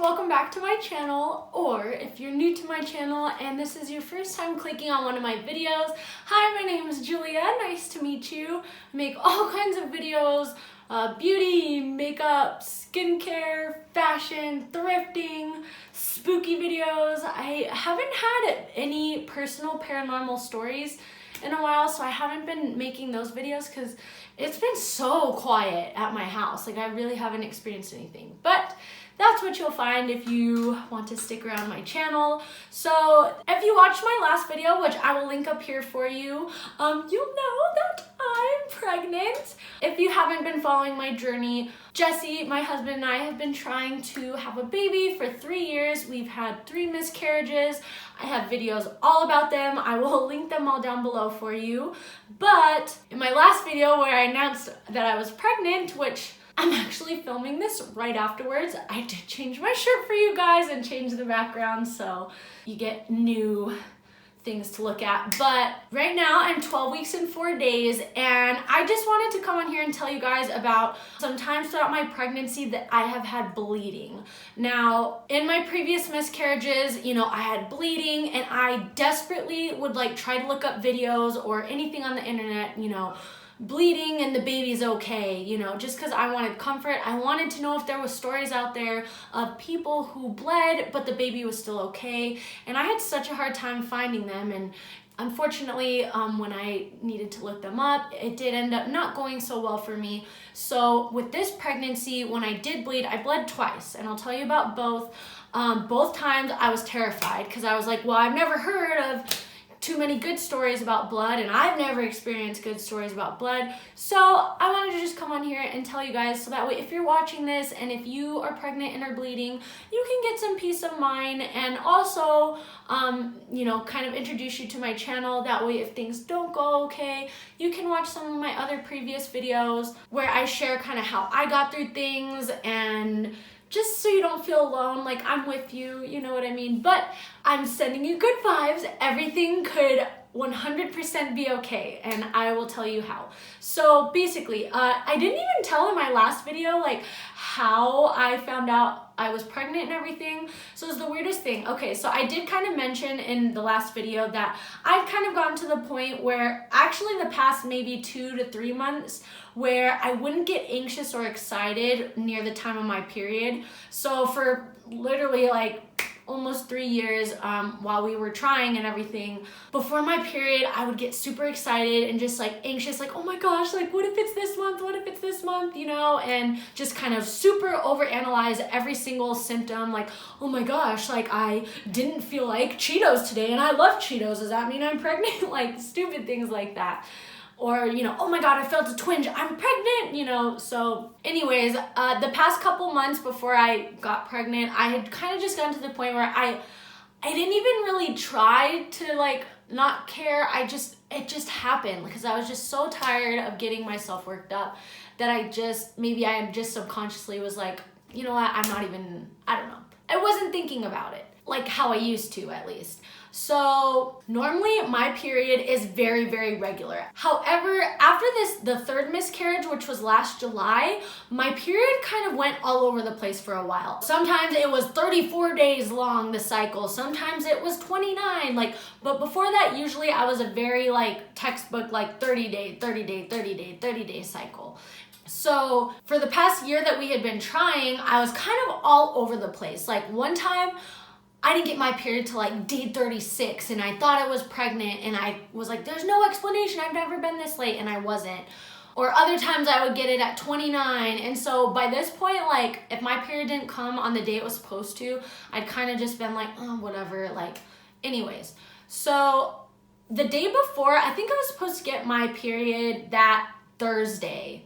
welcome back to my channel, or if you're new to my channel and this is your first time clicking on one of my videos, hi, my name is Julia, nice to meet you. I make all kinds of videos, beauty, makeup, skincare, fashion, thrifting, spooky videos. I haven't had any personal paranormal stories in a while, so I haven't been making those videos because it's been so quiet at my house. Like, I really haven't experienced anything, but that's what you'll find if you want to stick around my channel. So if you watched my last video, which I will link up here for you, you'll know that I'm pregnant. If you haven't been following my journey, Jesse, my husband, and I have been trying to have a baby for 3 years. We've had 3 miscarriages. I have videos all about them. I will link them all down below for you. But in my last video where I announced that I was pregnant, which I'm actually filming this right afterwards, I did change my shirt for you guys and change the background so you get new things to look at. But right now I'm 12 weeks and 4 days, and I just wanted to come on here and tell you guys about some times throughout my pregnancy that I have had bleeding. Now, in my previous miscarriages, I had bleeding, and I desperately would try to look up videos or anything on the internet, bleeding and the baby's okay, just because I wanted comfort. I wanted to know if there was stories out there of people who bled but the baby was still okay, and I had such a hard time finding them. And unfortunately, when I needed to look them up, it did end up not going so well for me. So with this pregnancy, when I did bleed, I bled twice, and I'll tell you about both. Both times I was terrified because I was like, well, I've never heard of too many good stories about blood, and I've never experienced good stories about blood. So I wanted to just come on here and tell you guys, so that way if you're watching this and if you are pregnant and are bleeding, you can get some peace of mind, and also kind of introduce you to my channel. That way if things don't go okay, you can watch some of my other previous videos where I share kind of how I got through things, and just so you don't feel alone, like I'm with you, you know what I mean? But I'm sending you good vibes. Everything could 100% be okay, and I will tell you how. So basically, I didn't even tell in my last video how I found out I was pregnant and everything. So it's the weirdest thing. Okay, so I did kind of mention in the last video that I've kind of gotten to the point where actually the past maybe 2 to 3 months where I wouldn't get anxious or excited near the time of my period. So for literally almost 3 years, while we were trying and everything, before my period, I would get super excited and just anxious, oh my gosh, what if it's this month? What if it's this month? And just kind of super overanalyze every single symptom. Oh my gosh, I didn't feel like Cheetos today and I love Cheetos. Does that mean I'm pregnant? Stupid things like that. Or, oh my God, I felt a twinge, I'm pregnant, So anyways, the past couple months before I got pregnant, I had kind of just gotten to the point where I didn't even really try to not care. It just happened because I was just so tired of getting myself worked up that I just subconsciously was you know what, I don't know. I wasn't thinking about it how I used to, at least. So normally my period is very, very regular. However, after the 3rd miscarriage, which was last July, my period kind of went all over the place for a while. Sometimes it was 34 days long, the cycle. Sometimes it was 29. But before that, usually I was a very textbook 30 day cycle. So for the past year that we had been trying, I was kind of all over the place. One time, I didn't get my period till day 36, and I thought I was pregnant, and I was there's no explanation, I've never been this late, and I wasn't. Or other times I would get it at 29, and so by this point, if my period didn't come on the day it was supposed to, I'd kind of just been oh, whatever, anyways. So the day before, I think I was supposed to get my period that Thursday,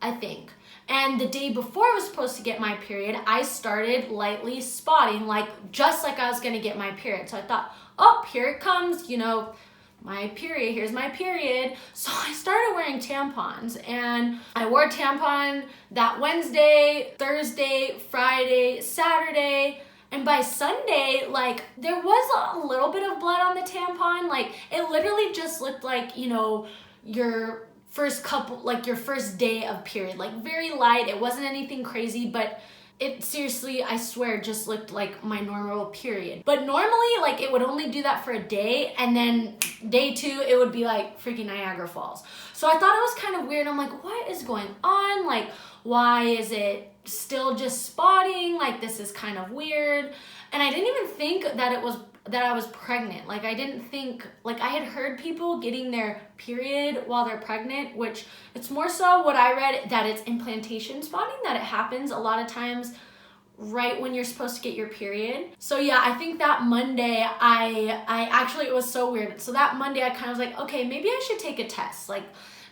I think. And the day before I was supposed to get my period, I started lightly spotting, just like I was gonna get my period. So I thought, oh, here it comes, my period, here's my period. So I started wearing tampons, and I wore a tampon that Wednesday, Thursday, Friday, Saturday, and by Sunday, there was a little bit of blood on the tampon. It literally just looked your first day of period, very light. It wasn't anything crazy, but it seriously, I swear, just looked like my normal period. But normally, like, it would only do that for a day, and then day 2, it would be like freaking Niagara Falls. So I thought it was kind of weird. I'm like, what is going on? Like, why is it still just spotting? Like, this is kind of weird. And I didn't even think that I was pregnant. Like, I didn't think, like, I had heard people getting their period while they're pregnant, which it's more so what I read, that it's implantation spotting, that it happens a lot of times right when you're supposed to get your period. So yeah, I think that Monday, I actually, it was so weird. So that Monday I kind of was like, okay, maybe I should take a test. Like,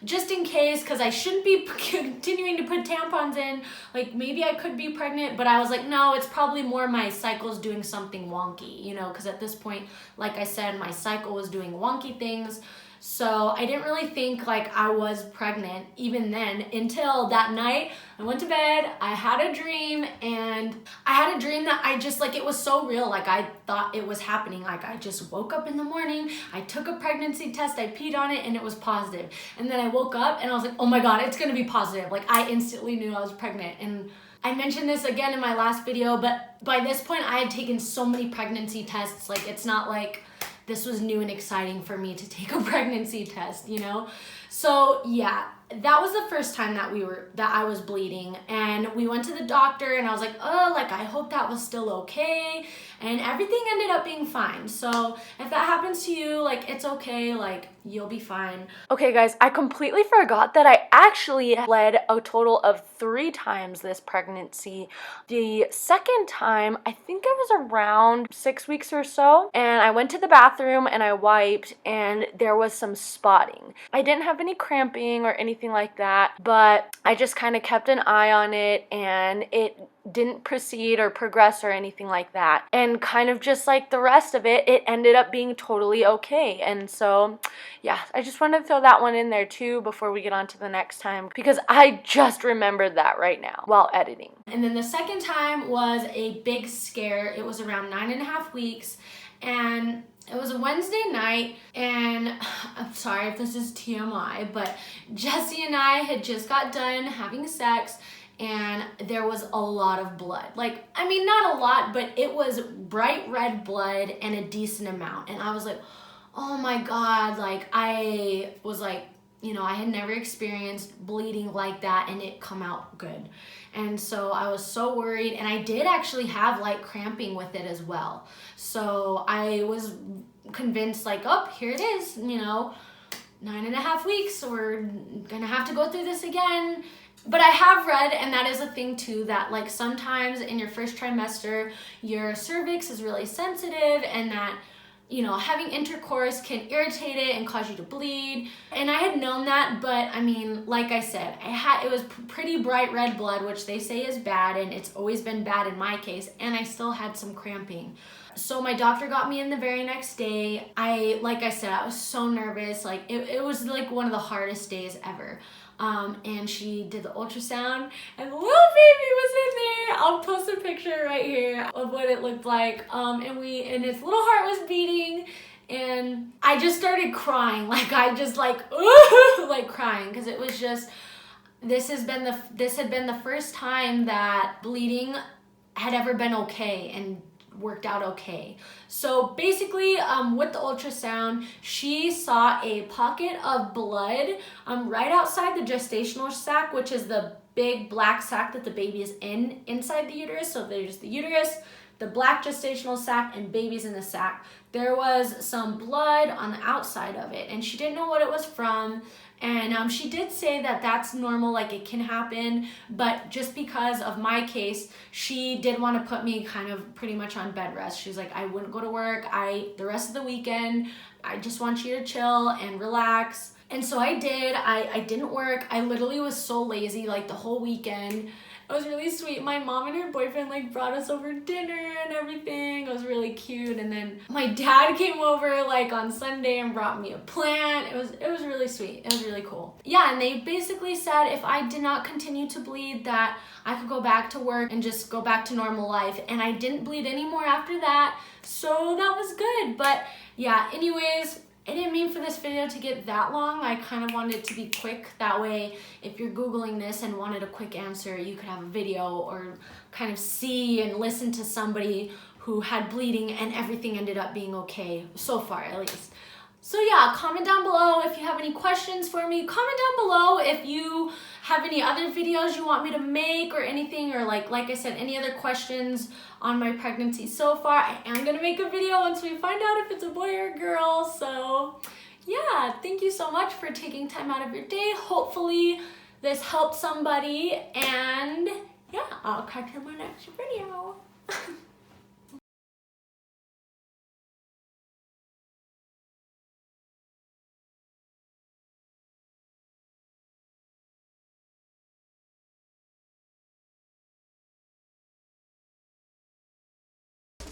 just in case, because I shouldn't be continuing to put tampons in. Like, maybe I could be pregnant, but I was like, no, it's probably more my cycle's doing something wonky, you know, because at this point, like I said, my cycle was doing wonky things. So I didn't really think like I was pregnant even then, until that night I went to bed, I had a dream, and I had a dream that I just, like, it was so real, like I thought it was happening. Like, I just woke up in the morning, I took a pregnancy test, I peed on it, and it was positive. And then I woke up and I was like, oh my God, it's gonna be positive. Like, I instantly knew I was pregnant. And I mentioned this again in my last video, but by this point I had taken so many pregnancy tests. Like, it's not like this was new and exciting for me to take a pregnancy test, you know? So yeah, that was the first time that I was bleeding, and we went to the doctor, and I was like, oh, like, I hope that was still okay. And everything ended up being fine. So if that happens to you, like, it's okay, like, you'll be fine. Okay guys, I completely forgot that I actually bled a total of 3 times this pregnancy. The second time, I think it was around 6 weeks or so, and I went to the bathroom and I wiped, and there was some spotting. I didn't have any cramping or anything like that, but I just kind of kept an eye on it, and it didn't proceed or progress or anything like that. And kind of just like the rest of it, it ended up being totally okay. And so yeah, I just wanted to throw that one in there too before we get on to the next time, because I just remembered that right now while editing. And then the second time was a big scare. It was around 9.5 weeks, and it was a Wednesday night, and I'm sorry if this is TMI, but Jesse and I had just got done having sex, and there was a lot of blood. Like, I mean, not a lot, but it was bright red blood and a decent amount. And I was like, oh my God, like, I was like, you know, I had never experienced bleeding like that and it come out good. And so I was so worried, and I did actually have light cramping with it as well. So I was convinced, like, oh, here it is, you know, 9.5 weeks, we're gonna have to go through this again. But I have read, and that is a thing too, that like sometimes in your first trimester, your cervix is really sensitive, and that, you know, having intercourse can irritate it and cause you to bleed. And I had known that, but I mean, like I said, it was pretty bright red blood, which they say is bad, and it's always been bad in my case, and I still had some cramping. So my doctor got me in the very next day. Like I said, I was so nervous. Like, it was like one of the hardest days ever. And she did the ultrasound, and the little baby was in there. I'll post a picture right here of what it looked like. And its little heart was beating, and I just started crying. Like, I just like crying, because it was just, this had been the first time that bleeding had ever been okay and worked out okay. So basically, with the ultrasound, she saw a pocket of blood right outside the gestational sac, which is the big black sac that the baby is inside the uterus. So there's the uterus, the black gestational sac, and baby's in the sac. There was some blood on the outside of it, and she didn't know what it was from. And she did say that that's normal, like it can happen, but just because of my case, she did want to put me kind of pretty much on bed rest. She's like, I wouldn't go to work the rest of the weekend. I just want you to chill and relax. And so I did. I didn't work. I literally was so lazy like the whole weekend. It was really sweet. My mom and her boyfriend like brought us over dinner and everything. It was really cute. And then my dad came over like on Sunday and brought me a plant. It was really sweet. It was really cool. Yeah, and they basically said if I did not continue to bleed, that I could go back to work and just go back to normal life. And I didn't bleed anymore after that. So that was good. But yeah, anyways, I didn't mean for this video to get that long. I kind of wanted it to be quick. That way, if you're Googling this and wanted a quick answer, you could have a video or kind of see and listen to somebody who had bleeding and everything ended up being okay, so far at least. So yeah, comment down below if you have any questions for me. Comment down below if you have any other videos you want me to make or anything, or like I said, any other questions on my pregnancy so far. I am gonna make a video once we find out if it's a boy or a girl. So yeah, thank you so much for taking time out of your day. Hopefully this helped somebody, and yeah, I'll catch you in my next video.